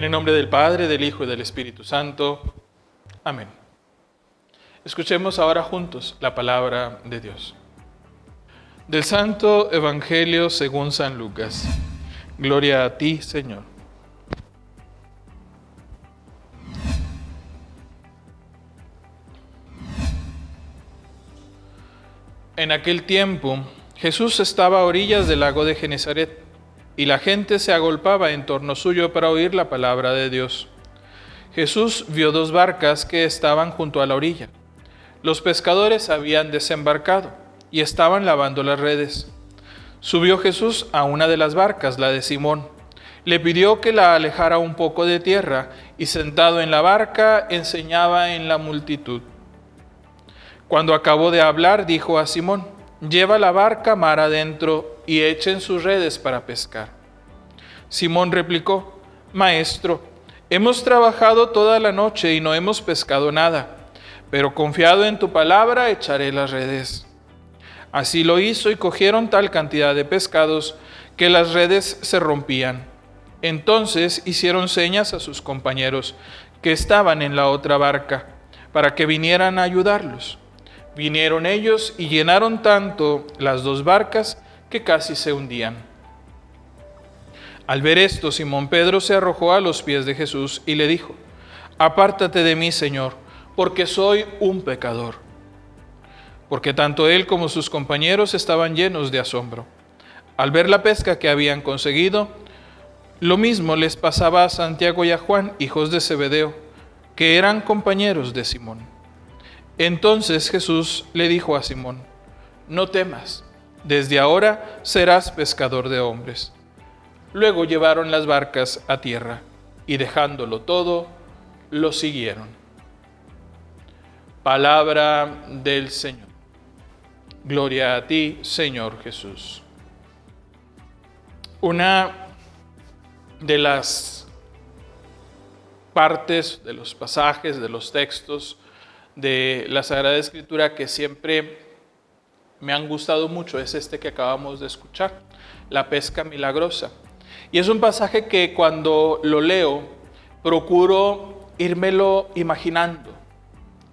el nombre del Padre, del Hijo y del Espíritu Santo. Amén. Escuchemos ahora juntos la palabra de Dios. Del Santo Evangelio según San Lucas. Gloria a ti, Señor. En aquel tiempo, Jesús estaba a orillas del lago de Genesaret, y la gente se agolpaba en torno suyo para oír la palabra de Dios. Jesús vio dos barcas que estaban junto a la orilla. Los pescadores habían desembarcado y estaban lavando las redes. Subió Jesús a una de las barcas, la de Simón. Le pidió que la alejara un poco de tierra y sentado en la barca enseñaba en la multitud. Cuando acabó de hablar, dijo a Simón: «Lleva la barca mar adentro y echen sus redes para pescar». Simón replicó: «Maestro, hemos trabajado toda la noche y no hemos pescado nada, pero confiado en tu palabra echaré las redes». Así lo hizo y cogieron tal cantidad de pescados que las redes se rompían. Entonces hicieron señas a sus compañeros que estaban en la otra barca para que vinieran a ayudarlos. Vinieron ellos y llenaron tanto las dos barcas que casi se hundían. Al ver esto, Simón Pedro se arrojó a los pies de Jesús y le dijo: «Apártate de mí, Señor, porque soy un pecador». Porque tanto él como sus compañeros estaban llenos de asombro. Al ver la pesca que habían conseguido, lo mismo les pasaba a Santiago y a Juan, hijos de Zebedeo, que eran compañeros de Simón. Entonces Jesús le dijo a Simón: «No temas, desde ahora serás pescador de hombres». Luego llevaron las barcas a tierra y dejándolo todo, lo siguieron. Palabra del Señor. Gloria a ti, Señor Jesús. Una de las partes, de los pasajes, de los textos de la Sagrada Escritura que siempre me han gustado mucho es este que acabamos de escuchar, la pesca milagrosa. Y es un pasaje que cuando lo leo procuro írmelo imaginando,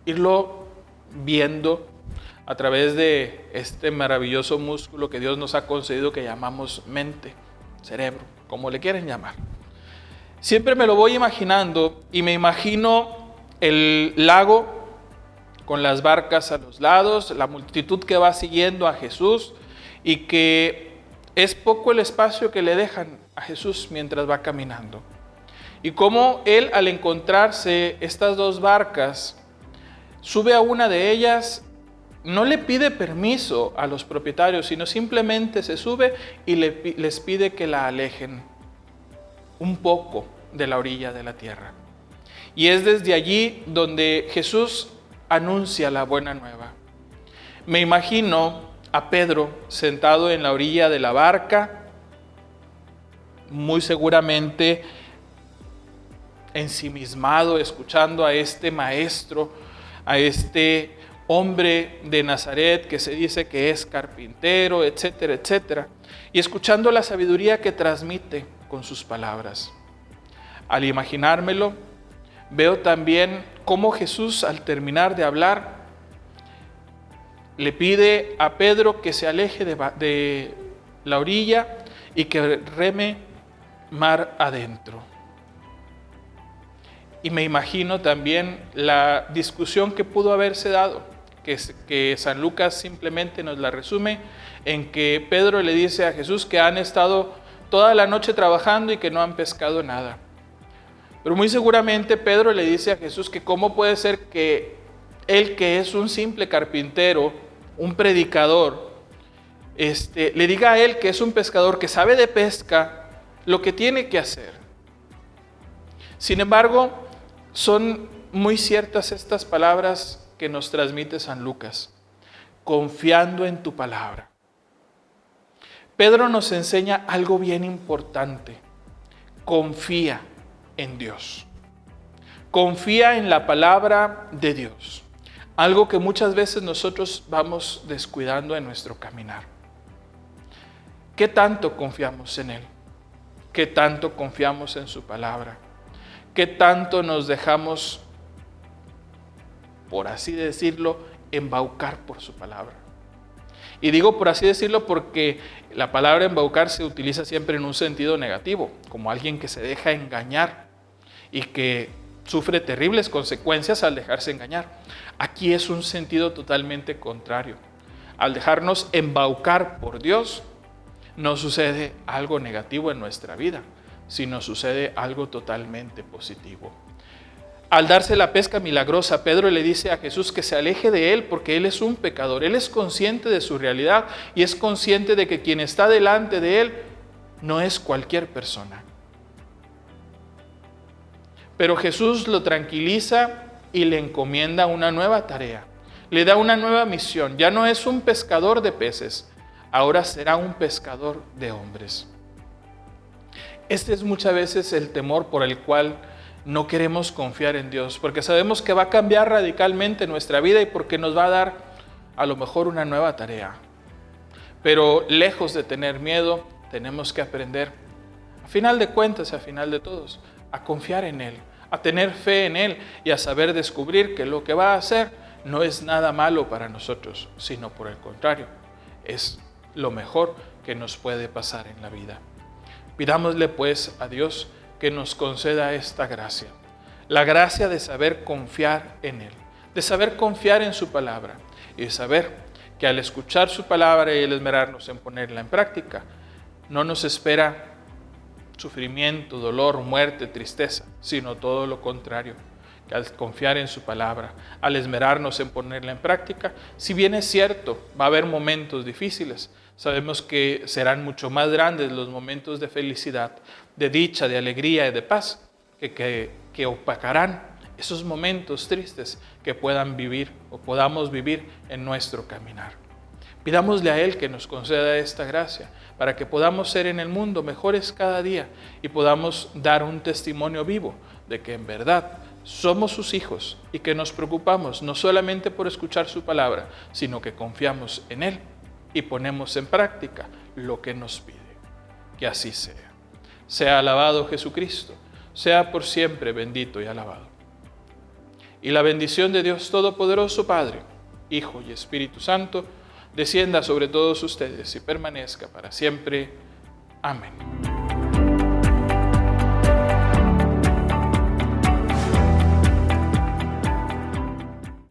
irlo viendo a través de este maravilloso músculo que Dios nos ha concedido que llamamos mente, cerebro, como le quieren llamar. Siempre me lo voy imaginando y me imagino el lago con las barcas a los lados, la multitud que va siguiendo a Jesús y que es poco el espacio que le dejan a Jesús mientras va caminando. Y cómo él, al encontrarse estas dos barcas, sube a una de ellas, no le pide permiso a los propietarios, sino simplemente se sube y les pide que la alejen un poco de la orilla de la tierra. Y es desde allí donde Jesús anuncia la buena nueva. Me imagino a Pedro sentado en la orilla de la barca, muy seguramente ensimismado, escuchando a este maestro, a este hombre de Nazaret que se dice que es carpintero, etcétera, etcétera, y escuchando la sabiduría que transmite con sus palabras. Al imaginármelo, veo también cómo Jesús, al terminar de hablar, le pide a Pedro que se aleje de la orilla y que reme mar adentro. Y me imagino también la discusión que pudo haberse dado, que San Lucas simplemente nos la resume en que Pedro le dice a Jesús que han estado toda la noche trabajando y que no han pescado nada. Pero muy seguramente Pedro le dice a Jesús que cómo puede ser que él, que es un simple carpintero, un predicador, le diga a él, que es un pescador, que sabe de pesca, lo que tiene que hacer. Sin embargo, son muy ciertas estas palabras que nos transmite San Lucas: confiando en tu palabra. Pedro nos enseña algo bien importante: confía en Dios. Confía en la palabra de Dios. Algo que muchas veces nosotros vamos descuidando en nuestro caminar. ¿Qué tanto confiamos en Él? ¿Qué tanto confiamos en su palabra? ¿Qué tanto nos dejamos, por así decirlo, embaucar por su palabra? Y digo por así decirlo porque la palabra embaucar se utiliza siempre en un sentido negativo, como alguien que se deja engañar y que sufre terribles consecuencias al dejarse engañar. Aquí es un sentido totalmente contrario. Al dejarnos embaucar por Dios, no sucede algo negativo en nuestra vida, sino sucede algo totalmente positivo. Al darse la pesca milagrosa, Pedro le dice a Jesús que se aleje de él porque él es un pecador. Él es consciente de su realidad y es consciente de que quien está delante de él no es cualquier persona. Pero Jesús lo tranquiliza y le encomienda una nueva tarea. Le da una nueva misión. Ya no es un pescador de peces, ahora será un pescador de hombres. Este es muchas veces el temor por el cual no queremos confiar en Dios, porque sabemos que va a cambiar radicalmente nuestra vida y porque nos va a dar a lo mejor una nueva tarea. Pero lejos de tener miedo, tenemos que aprender, a final de cuentas, a final de todos, a confiar en Él, a tener fe en Él y a saber descubrir que lo que va a hacer no es nada malo para nosotros, sino por el contrario, es lo mejor que nos puede pasar en la vida. Pidámosle pues a Dios que nos conceda esta gracia, la gracia de saber confiar en Él, de saber confiar en su palabra y de saber que al escuchar su palabra y el esmerarnos en ponerla en práctica, no nos espera sufrimiento, dolor, muerte, tristeza, sino todo lo contrario, que al confiar en su palabra, al esmerarnos en ponerla en práctica, si bien es cierto, va a haber momentos difíciles, sabemos que serán mucho más grandes los momentos de felicidad, de dicha, de alegría y de paz, que opacarán esos momentos tristes que puedan vivir o podamos vivir en nuestro caminar. Pidámosle a Él que nos conceda esta gracia para que podamos ser en el mundo mejores cada día y podamos dar un testimonio vivo de que en verdad somos sus hijos y que nos preocupamos no solamente por escuchar su palabra, sino que confiamos en Él y ponemos en práctica lo que nos pide. Que así sea. Sea alabado Jesucristo, sea por siempre bendito y alabado. Y la bendición de Dios Todopoderoso, Padre, Hijo y Espíritu Santo, descienda sobre todos ustedes y permanezca para siempre. Amén.